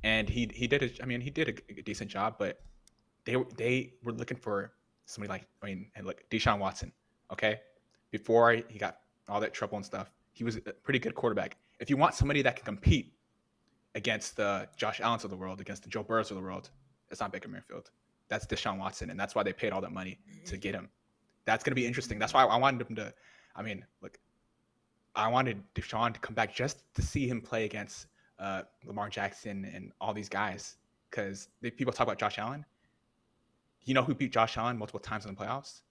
and he did it. I mean, he did a decent job, but they were looking for somebody like Deshaun Watson. Okay, before he got all that trouble and stuff, he was a pretty good quarterback. If you want somebody that can compete against the Josh Allens of the world, against the Joe Burrows of the world, it's not Baker Mayfield. That's Deshaun Watson, and that's why they paid all that money to get him. That's going to be interesting. That's why I wanted him to. I wanted Deshaun to come back just to see him play against Lamar Jackson and all these guys, because people talk about Josh Allen. You know who beat Josh Allen multiple times in the playoffs?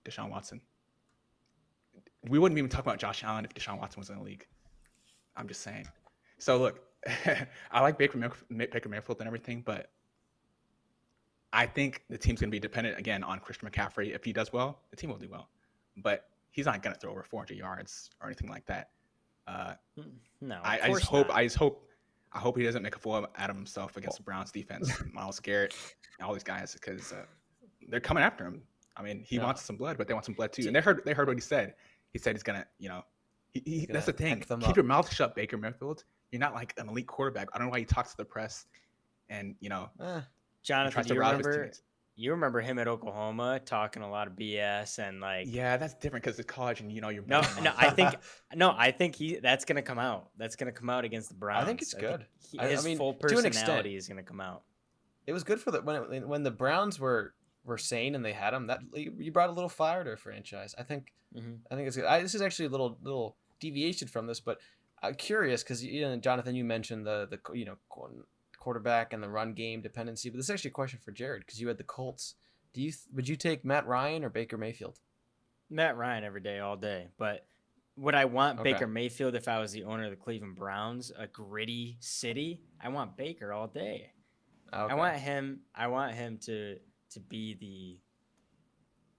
Deshaun Watson. We wouldn't even talk about Josh Allen if Deshaun Watson was in the league. I'm just saying. So look, I like Baker Mayfield and everything, but I think the team's going to be dependent again on Christian McCaffrey. If he does well, the team will do well, but he's not going to throw over 400 yards or anything like that. No, I just hope I hope he doesn't make a fool out of himself against the Browns defense, Myles Garrett, and all these guys, because they're coming after him. I mean, he wants some blood, but they want some blood too. And they heard what he said. He said he's gonna, that's the thing. Keep your mouth shut, Baker Mayfield. You're not like an elite quarterback. I don't know why he talks to the press, and Jonathan, you remember him at Oklahoma talking a lot of BS and like. Yeah, that's different because it's college, and you're. I think that's gonna come out. That's gonna come out against the Browns. I think it's good. His full personality is gonna come out. It was good for when the Browns were sane and they had him. That you brought a little fire to a franchise. I think it's good. This is actually a little deviation from this, but I'm curious because Jonathan, you mentioned the quarterback and the run game dependency, but this is actually a question for Jared because you had the Colts. Would you take Matt Ryan or Baker Mayfield? Matt Ryan every day, all day. But would I want Baker Mayfield if I was the owner of the Cleveland Browns, a gritty city? I want Baker all day. Okay. I want him to be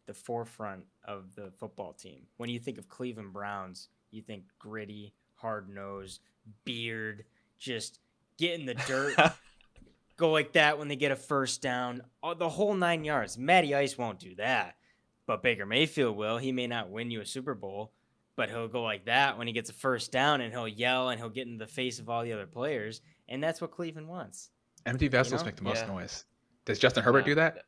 the forefront of the football team. When you think of Cleveland Browns, you think gritty, hard-nosed, beard, just get in the dirt, go like that when they get a first down, the whole 9 yards. Matty Ice won't do that, but Baker Mayfield will. He may not win you a Super Bowl, but he'll go like that when he gets a first down, and he'll yell, and he'll get in the face of all the other players, and that's what Cleveland wants. Empty vessels make the most noise. Does Justin Herbert do that?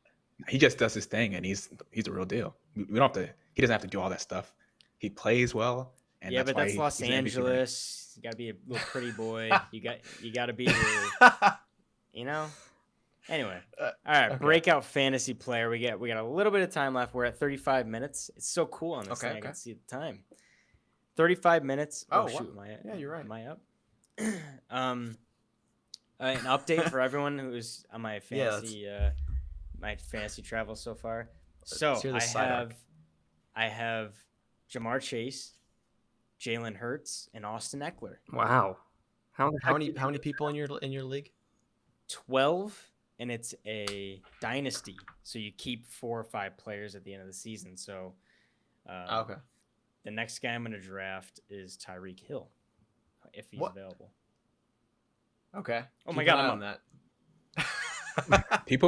He just does his thing, and he's a real deal. We don't have to. He doesn't have to do all that stuff. He plays well. And yeah, but that's Los Angeles. You gotta be a little pretty boy. You gotta be, Anyway, all right. Okay. Breakout fantasy player. We got a little bit of time left. We're at 35 minutes. It's so cool on this thing. I can see the time. 35 minutes. Oh shoot, yeah, you're right. Am I up? An update for everyone who's on my fantasy my fantasy travel so far. So I have Jamar Chase, Jalen Hurts, and Austin Eckler. Wow. How many people in your league? 12, and it's a dynasty. So you keep 4 or 5 players at the end of the season. So the next guy I'm going to draft is Tyreek Hill, if he's available. Okay. Oh my God, I'm on that. I think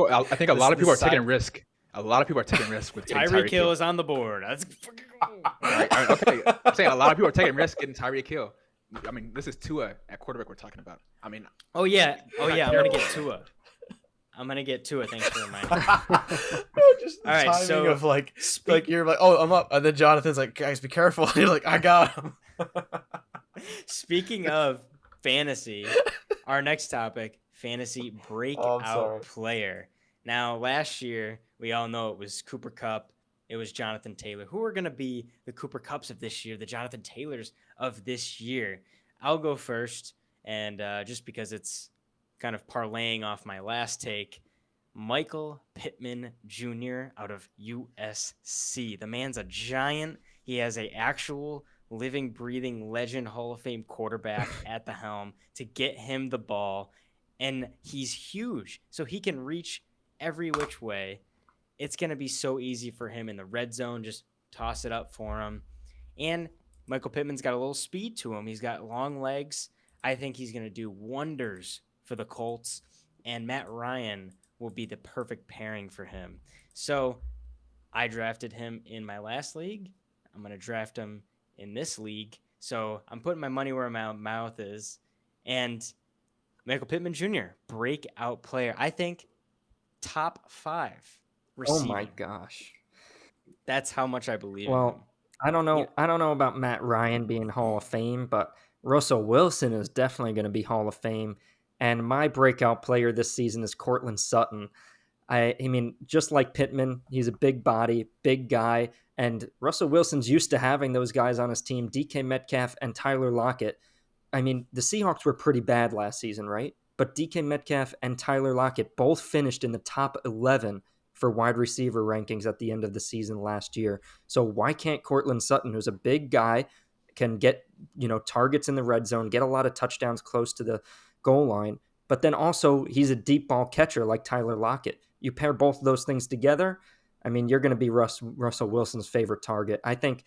a lot of people are taking a risk. A lot of people are taking risks with Tyreek Hill is on the board. That's fucking cool. Okay. I'm saying a lot of people are taking risks getting Tyreek Hill. I mean, this is Tua at quarterback we're talking about. I mean, I'm gonna get Tua. Thanks for reminding me. Just the timing of like you're like, oh, I'm up, and then Jonathan's like, guys, be careful. And you're like, I got him. Speaking of fantasy, our next topic: fantasy breakout player. Now, last year we all know it was Cooper Kupp. It was Jonathan Taylor. Who are going to be the Cooper Kupps of this year, the Jonathan Taylors of this year? I'll go first, and just because it's kind of parlaying off my last take, Michael Pittman Jr. out of USC. The man's a giant. He has an actual living, breathing legend Hall of Fame quarterback at the helm to get him the ball, and he's huge, so he can reach every which way. It's going to be so easy for him in the red zone. Just toss it up for him. And Michael Pittman's got a little speed to him. He's got long legs. I think he's going to do wonders for the Colts. And Matt Ryan will be the perfect pairing for him. So I drafted him in my last league. I'm going to draft him in this league. So I'm putting my money where my mouth is. And Michael Pittman Jr., breakout player. I think top 5. Receiving. Oh my gosh. That's how much I believe in Well, him. I don't know. Yeah. I don't know about Matt Ryan being Hall of Fame, but Russell Wilson is definitely going to be Hall of Fame. And my breakout player this season is Courtland Sutton. I mean, just like Pittman, he's a big body, big guy. And Russell Wilson's used to having those guys on his team, DK Metcalf and Tyler Lockett. I mean, the Seahawks were pretty bad last season, right? But DK Metcalf and Tyler Lockett both finished in the top 11 for wide receiver rankings at the end of the season last year. So why can't Courtland Sutton, who's a big guy, can get targets in the red zone, get a lot of touchdowns close to goal line, but then also he's a deep ball catcher like Tyler Lockett. You pair both of those things together, I mean, you're going to be Russell Wilson's favorite target. I think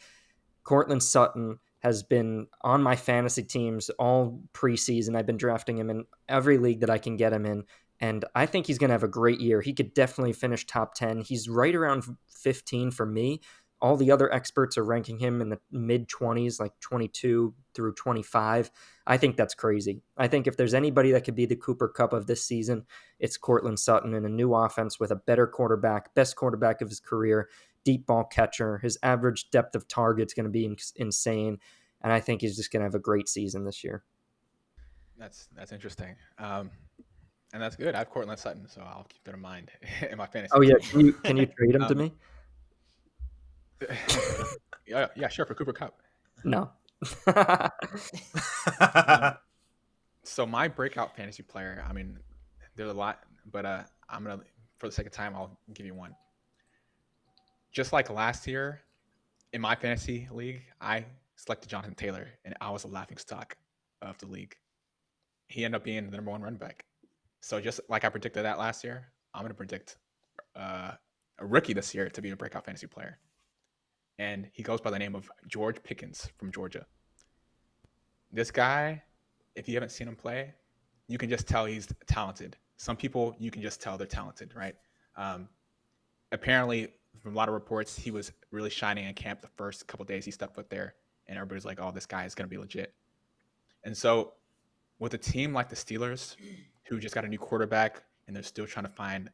Cortland Sutton has been on my fantasy teams all preseason. I've been drafting him in every league that I can get him in, and I think he's going to have a great year. He could definitely finish top 10. He's right around 15 for me. All the other experts are ranking him in the mid-20s, like 22 through 25. I think that's crazy. I think if there's anybody that could be the Cooper Cup of this season, it's Cortland Sutton in a new offense with a better quarterback, best quarterback of his career, deep ball catcher. His average depth of target is going to be insane, and I think he's just going to have a great season this year. That's interesting. And that's good. I have Cortland Sutton, so I'll keep that in mind in my fantasy. Oh yeah, team. can you trade him to me? Yeah, sure, for Cooper Cup. No. So my breakout fantasy player, I mean, there's a lot, but I'm gonna, for the sake of time, I'll give you one. Just like last year, in my fantasy league, I selected Jonathan Taylor, and I was a laughing stock of the league. He ended up being the number one running back. So just like I predicted that last year, I'm gonna predict a rookie this year to be a breakout fantasy player. And he goes by the name of George Pickens from Georgia. This guy, if you haven't seen him play, you can just tell he's talented. Some people, you can just tell they're talented, right? Apparently, from a lot of reports, he was really shining in camp the first couple of days he stepped foot there, and everybody's like, oh, this guy is going to be legit. And so with a team like the Steelers, who just got a new quarterback, and they're still trying to find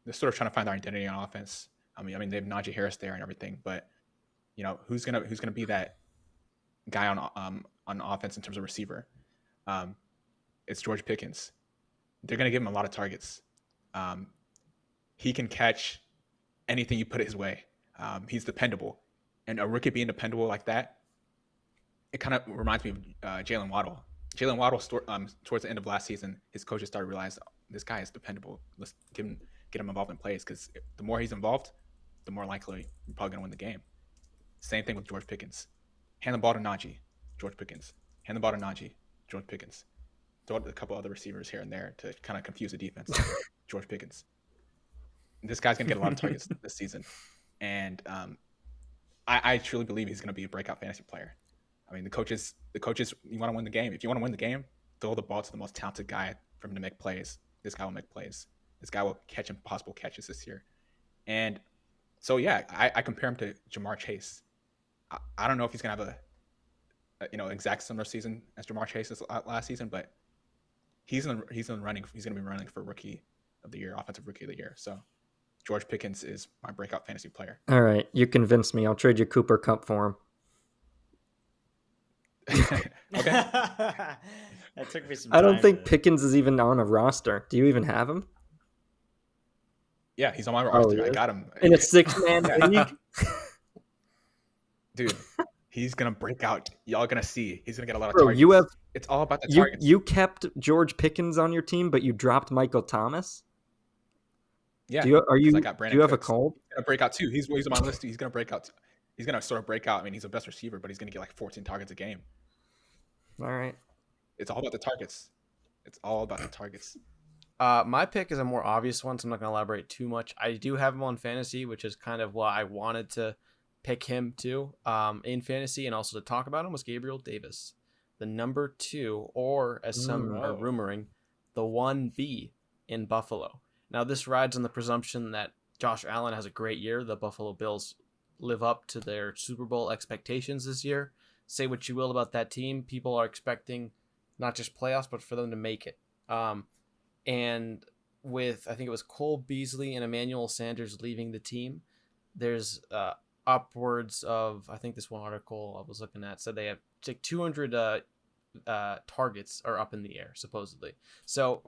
their identity on offense. I mean, they have Najee Harris there and everything, but who's gonna be that guy on offense in terms of receiver? It's George Pickens. They're gonna give him a lot of targets. He can catch anything you put his way. He's dependable, and a rookie being dependable like that, it kind of reminds me of Jalen Waddle. Jalen Waddle, towards the end of last season, his coaches started to realize this guy is dependable. Let's get him involved in plays, because the more he's involved, the more likely you're probably going to win the game. Same thing with George Pickens. Hand the ball to Najee, George Pickens. Hand the ball to Najee, George Pickens. Throw it to a couple other receivers here and there to kind of confuse the defense. George Pickens. This guy's going to get a lot of targets this season. And I truly believe he's going to be a breakout fantasy player. I mean, the coaches, you want to win the game. If you want to win the game, throw the ball to the most talented guy for him to make plays. This guy will make plays. This guy will catch impossible catches this year. And so, yeah, I compare him to Jamar Chase. I don't know if he's going to have a exact similar season as Jamar Chase's last season, but he's in the running. He's going to be running for Rookie of the Year, Offensive Rookie of the Year. So George Pickens is my breakout fantasy player. All right, you convinced me. I'll trade you Cooper Cup for him. Okay. That took me some I don't time think to- Pickens is even on a roster. Do you even have him? Yeah, he's on my roster. yeah. I got him. In a 6-man league? Dude, he's going to break out. Y'all going to see. He's going to get a lot of Bro, targets. It's all about the targets. You kept George Pickens on your team, but you dropped Michael Thomas? Yeah. Do you got do Brandon you have a Cooks. cold? He's going to break out too. He's on my list. He's going to break out. He's going to sort of break out. I mean, he's the best receiver, but he's going to get like 14 targets a game. All right. It's all about the targets. It's all about the targets. My pick is a more obvious one, so I'm not going to elaborate too much. I do have him on fantasy, which is kind of why I wanted to pick him too in fantasy, and also to talk about him was Gabriel Davis, the number 2, or as some are rumoring, the 1B in Buffalo. Now, this rides on the presumption that Josh Allen has a great year. The Buffalo Bills live up to their Super Bowl expectations this year. Say what you will about that team. People are expecting not just playoffs, but for them to make it. And with, I think it was Cole Beasley and Emmanuel Sanders leaving the team, there's upwards of, I think this one article I was looking at said they have like 200 targets are up in the air, supposedly. So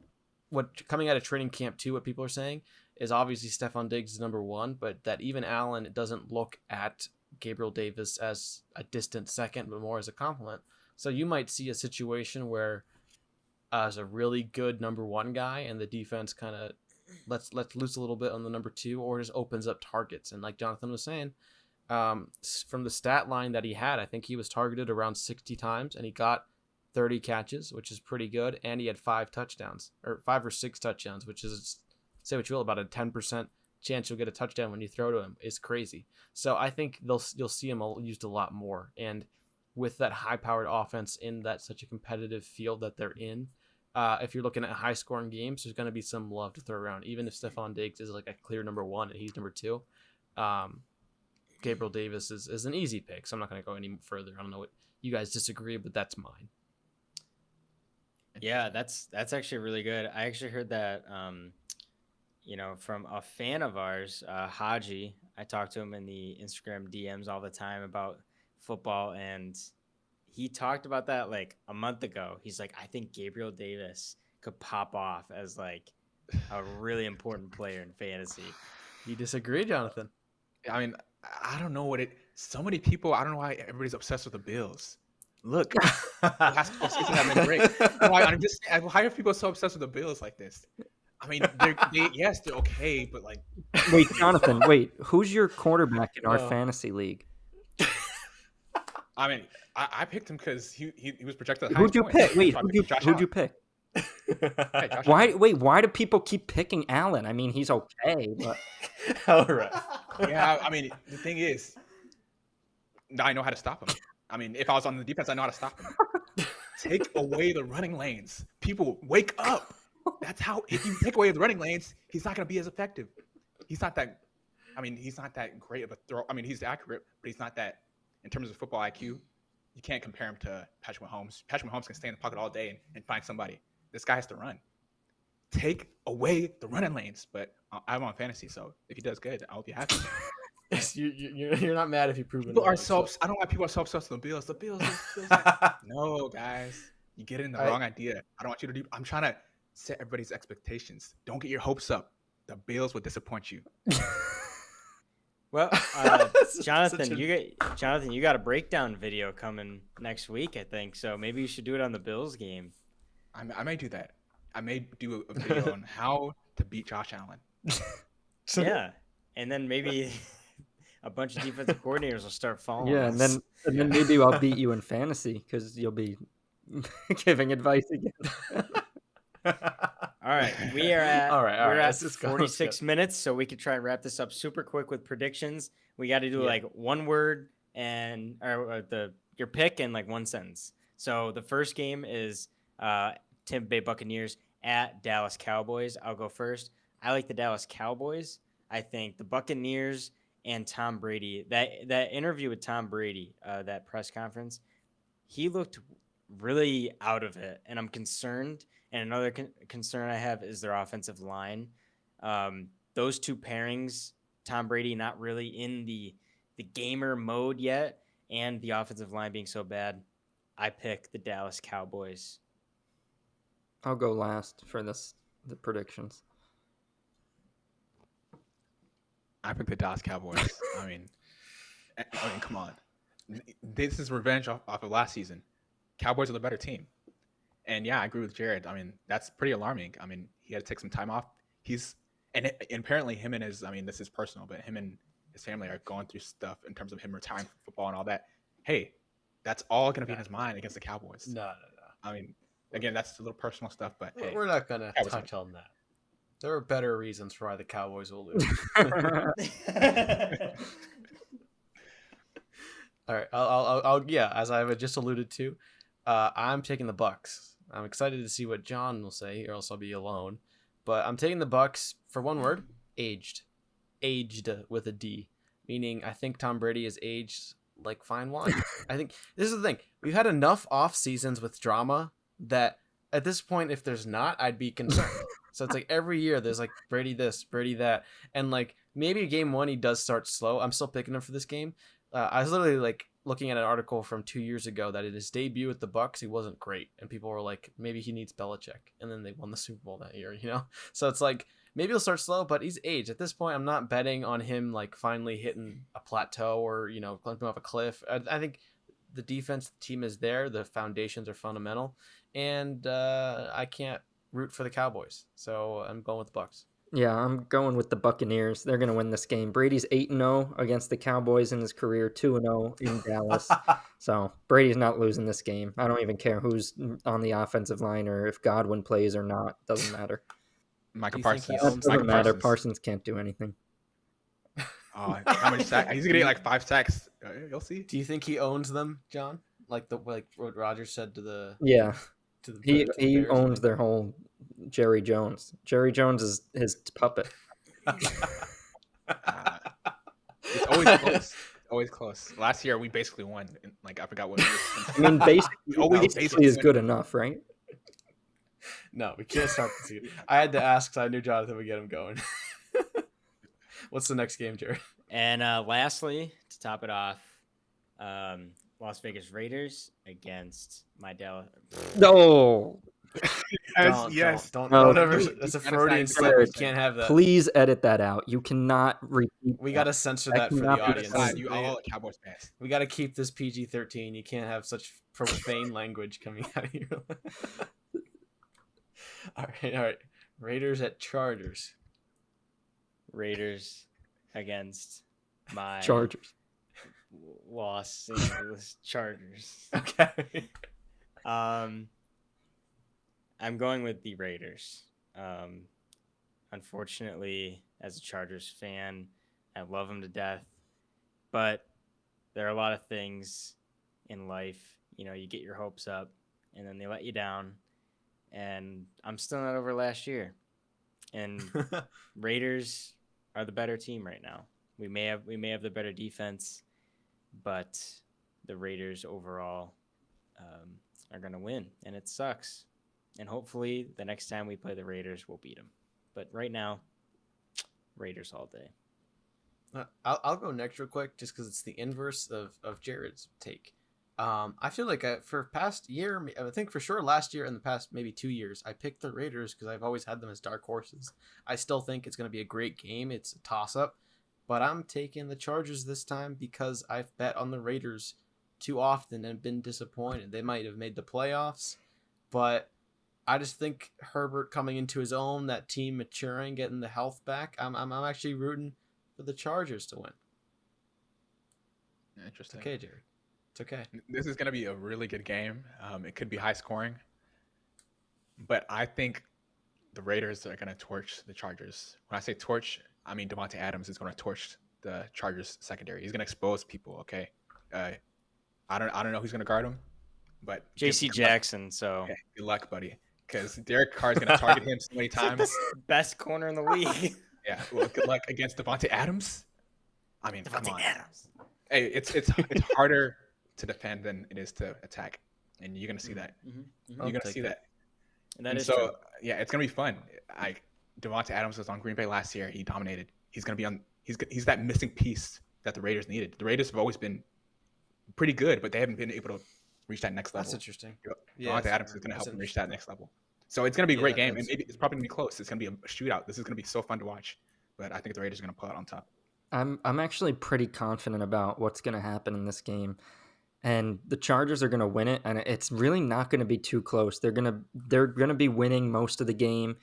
what coming out of training camp too, what people are saying is obviously Stephon Diggs is number 1, but that even Allen doesn't look at Gabriel Davis as a distant second, but more as a compliment. So you might see a situation where as a really good number 1 guy and the defense kind of lets loose a little bit on the number 2, or just opens up targets. And like Jonathan was saying, from the stat line that he had, I think he was targeted around 60 times and he got 30 catches, which is pretty good, and he had 5 touchdowns, or 5 or 6 touchdowns, which is, say what you will, about a 10% chance you'll get a touchdown when you throw to him is crazy. So I think you'll see him used a lot more, and with that high-powered offense in that such a competitive field that they're in, if you're looking at high-scoring games, there's going to be some love to throw around, even if Stephon Diggs is like a clear number 1 and he's number 2. Gabriel Davis is an easy pick, so I'm not going to go any further. I don't know what you guys disagree, but that's mine. Yeah, that's actually really good. I actually heard that, from a fan of ours, Haji. I talk to him in the Instagram DMs all the time about football, and he talked about that like a month ago. He's like, I think Gabriel Davis could pop off as like a really important player in fantasy. You disagree, Jonathan? I mean, I don't know what it. So many people. I don't know why everybody's obsessed with the Bills. Look, last couple seasons have been great. Why are people so obsessed with the Bills like this? I mean, yes, they're okay, but like. Wait, Jonathan. Who's your quarterback in our fantasy league? I mean, I picked him because he was projected. Who'd you pick? Wait, who'd you pick? Hey, why do people keep picking Allen? I mean, he's okay, but All right. Yeah, I mean, the thing is, I know how to stop him. I mean, if I was on the defense, I know how to stop him. Take away the running lanes. People, wake up. That's how. If you take away the running lanes, he's not going to be as effective. He's not that. I mean, he's not that great of a throw. I mean, he's accurate, but he's not that. In terms of football IQ, you can't compare him to Patrick Mahomes. Patrick Mahomes can stay in the pocket all day and find somebody. This guy has to run. Take away the running lanes. But I'm on fantasy, so if he does good, I'll be happy. You're not mad if you prove it. People are so. I don't know why people are so obsessed with the Bills. The Bills. No, guys, you get in the wrong idea. I don't want you to do. I'm trying to set everybody's expectations. Don't get your hopes up. The Bills will disappoint you. Well, Jonathan, you got a breakdown video coming next week, I think. So maybe you should do it on the Bills game. I may do that. I may do a video on how to beat Josh Allen. Yeah, and then maybe a bunch of defensive coordinators will start following. yeah, and then maybe I'll beat you in fantasy because you'll be giving advice again. All right, we are at All right, we're at let's go. 46 minutes, so we could try and wrap this up super quick with predictions. We got to do like one word and your pick and like one sentence. So the first game is Tampa Bay Buccaneers at Dallas Cowboys. I'll go first. I like the Dallas Cowboys. I think the Buccaneers and Tom Brady. That interview with Tom Brady, that press conference, he looked really out of it, and I'm concerned. And another concern I have is their offensive line. Those two pairings, Tom Brady not really in the gamer mode yet, and the offensive line being so bad, I pick the Dallas Cowboys. I'll go last for the predictions. I picked the Dallas Cowboys. I mean, come on. This is revenge off of last season. Cowboys are the better team. And yeah, I agree with Jared. I mean, that's pretty alarming. I mean, he had to take some time off. And apparently him and his, I mean, this is personal, but him and his family are going through stuff in terms of him retiring from football and all that. Hey, that's all going to be in his mind against the Cowboys. No. I mean, again, that's a little personal stuff, but hey. We're not going to touch on that. There are better reasons for why the Cowboys will lose. All right. I'll as I've just alluded to, I'm taking the Bucks. I'm excited to see what John will say, or else I'll be alone. But I'm taking the Bucks for one word: aged with a D, meaning I think Tom Brady is aged like fine wine. I think this is the thing: we've had enough off seasons with drama that at this point, if there's not, I'd be concerned. So it's like every year there's like Brady this, Brady that, and like maybe game one he does start slow. I'm still picking him for this game. I was literally like looking at an article from 2 years ago that at his debut with the Bucks, he wasn't great. And people were like, maybe he needs Belichick. And then they won the Super Bowl that year, you know? So it's like, maybe he'll start slow, but he's aged. At this point, I'm not betting on him like finally hitting a plateau or, you know, climbing off a cliff. I think the defense team is there. The foundations are fundamental. And I can't root for the Cowboys. So I'm going with the Bucks. Yeah, I'm going with the Buccaneers. They're going to win this game. Brady's 8-0 against the Cowboys in his career, 2-0 in Dallas. So Brady's not losing this game. I don't even care who's on the offensive line or if Godwin plays or not. Doesn't matter. Micah You think he Parsons. owns Doesn't Micah them? matter. Parsons. Parsons can't do anything. How many sacks? He's gonna get like 5 sacks. You'll see. Do you think he owns them, John? Like what Rogers said to the Yeah, he Bears, owns their whole Jerry Jones. Jerry Jones is his puppet. Uh, it's always close. Always close. Last year we basically won. Like I forgot what it was. I mean, We always basically basically is win. good enough, right? No, we can't start the season. I had to ask because I knew Jonathan would get him going. What's the next game, Jared? And lastly, to top it off, Las Vegas Raiders against my Dallas. No, Yes. Don't No, ever. dude, That's a you gotta Freudian say- slip. We can't have that. please edit that out. You cannot repeat. We that. got to censor That that for the cannot be audience. said. You all Cowboys fans. We got to keep this PG-13. You can't have such profane language coming out of your. All right. Raiders at Chargers. Raiders against my Chargers. Los Angeles Chargers. Okay. I'm going with the Raiders. Unfortunately, as a Chargers fan, I love them to death, but there are a lot of things in life. You get your hopes up, and then they let you down. And I'm still not over last year. And Raiders are the better team right now. We may have the better defense, but the Raiders overall are going to win, and it sucks. And hopefully the next time we play the Raiders, we'll beat them. But right now, Raiders all day. I'll go next real quick just because it's the inverse of Jared's take. I feel like for past year, I think for sure last year and the past maybe 2 years, I picked the Raiders because I've always had them as dark horses. I still think it's going to be a great game. It's a toss-up. But I'm taking the Chargers this time because I've bet on the Raiders too often and been disappointed. They might have made the playoffs, but I just think Herbert coming into his own, that team maturing, getting the health back, I'm actually rooting for the Chargers to win. It's Interesting. okay, Jared. It's okay. This is going to be a really good game. It could be high scoring, but I think the Raiders are going to torch the Chargers. When I say torch, I mean Devontae Adams is going to torch the Chargers secondary. He's going to expose people. Okay, I don't know who's going to guard him, but J.C. good luck. Jackson. So Yeah, good luck, buddy, because Derek Carr is going to target him so many times. best corner in the league. Yeah, well, good luck against Devontae Adams. I mean, come Devontae on. Adams. Hey, it's harder to defend than it is to attack, and you're going to see that. Mhm, mhm. You're I'll going to take see that. that. That And is so, true. yeah, it's gonna be fun. Devontae Adams was on Green Bay last year. He dominated. He's gonna be on. He's that missing piece that the Raiders needed. The Raiders have always been pretty good, but they haven't been able to reach that next level. That's interesting. Devontae Adams is gonna that's help them reach interesting. that next level. So it's gonna be a Yeah, great game, and that's- maybe it's probably gonna be close. It's gonna be a shootout. This is gonna be so fun to watch. But I think the Raiders are gonna pull out on top. I'm actually pretty confident about what's going to happen in this game, and the Chargers are going to win it, and it's really not going to be too close. They're going to be winning most of the game.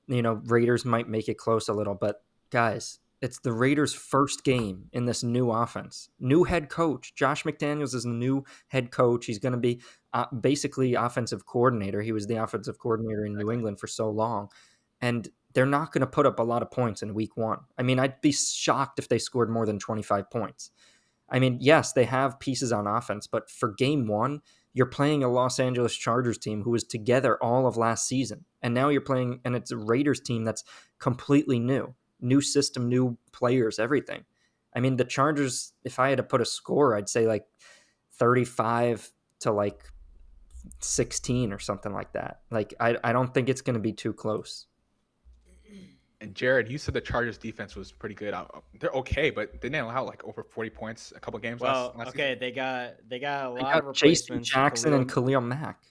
Raiders might make it close a little, but guys, it's the Raiders' first game in this new offense. New head coach. Josh McDaniels is the new head coach. He's going to be basically offensive coordinator. He was the offensive coordinator in New England for so long. And they're not going to put up a lot of points in week one. I mean, I'd be shocked if they scored more than 25 points. I mean, yes, they have pieces on offense, but for game one, you're playing a Los Angeles Chargers team who was together all of last season. And now you're playing, and it's a Raiders team that's completely new system, new players, everything. I mean, the Chargers, if I had to put a score, I'd say like 35 to like 16 or something like that. Like, I don't think it's going to be too close. And Jared, you said the Chargers defense was pretty good. They're okay, but they didn't allow like over 40 points a couple games Well, last okay, season. they got a They lot of got J.C. replacements. Jackson and Khalil Mack.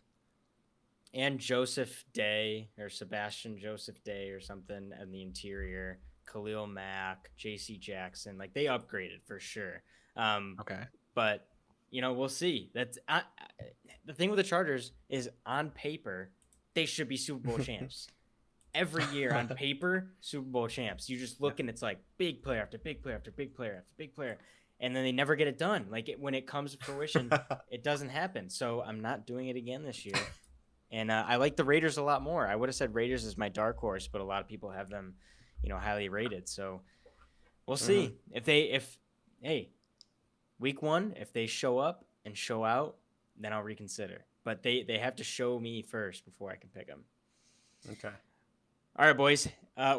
and Joseph Day or Sebastian Joseph Day or something in the interior. Khalil Mack, J.C. Jackson, like they upgraded for sure. Okay. But we'll see. That's the thing with the Chargers is on paper they should be Super Bowl champs. every year on paper, Super Bowl champs. You just look and it's like big player after big player after big player after big player. And then they never get it done. Like when it comes to fruition, it doesn't happen. So I'm not doing it again this year. And I like the Raiders a lot more. I would have said Raiders is my dark horse, but a lot of people have them, highly rated. So we'll see if week 1, if they show up and show out, then I'll reconsider. But they have to show me first before I can pick them. Okay. All right, boys.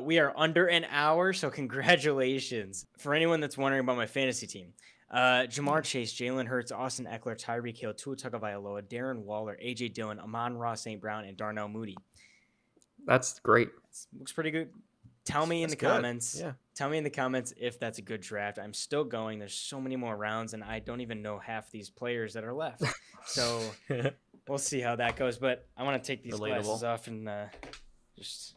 We are under an hour, so congratulations. For anyone that's wondering about my fantasy team, Jamar Chase, Jalen Hurts, Austin Eckler, Tyreek Hill, Tua Tagovailoa, Darren Waller, A.J. Dillon, Amon-Ra St. Brown, and Darnell Mooney. That's great. Looks pretty good. Tell me in the good. comments. Yeah. Tell me in the comments if that's a good draft. I'm still going. There's so many more rounds, and I don't even know half these players that are left. So we'll see how that goes. But I want to take these glasses off and just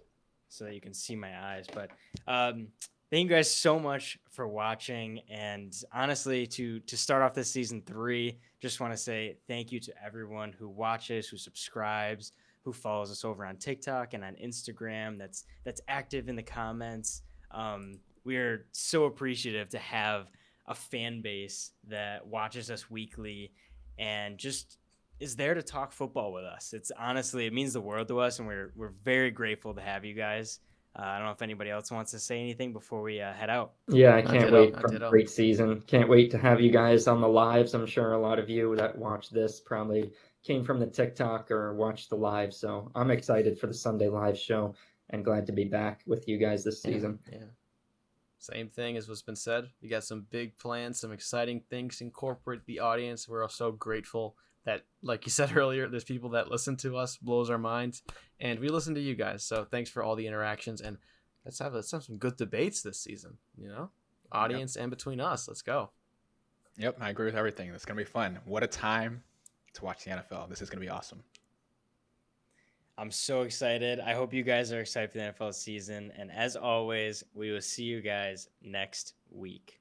so that you can see my eyes. But thank you guys so much for watching. And honestly, to start off this season 3, just want to say thank you to everyone who watches, who subscribes, who follows us over on TikTok and on Instagram. That's active in the comments. We are so appreciative to have a fan base that watches us weekly and just is there to talk football with us. It's honestly, it means the world to us, and we're very grateful to have you guys. I don't know if anybody else wants to say anything before we head out. Yeah, I can't wait for ditto. a great season. Can't wait to have you guys on the lives. I'm sure a lot of you that watch this probably came from the TikTok or watched the live. So I'm excited for the Sunday live show and glad to be back with you guys this season. Yeah. Same thing as what's been said. We got some big plans, some exciting things to incorporate the audience. We're so grateful that, like you said earlier, there's people that listen to us, blows our minds, and we listen to you guys. So thanks for all the interactions, and let's have some good debates this season, audience and between us. Let's go. Yep, I agree with everything. It's going to be fun. What a time to watch the NFL. This is going to be awesome. I'm so excited. I hope you guys are excited for the NFL season. And as always, we will see you guys next week.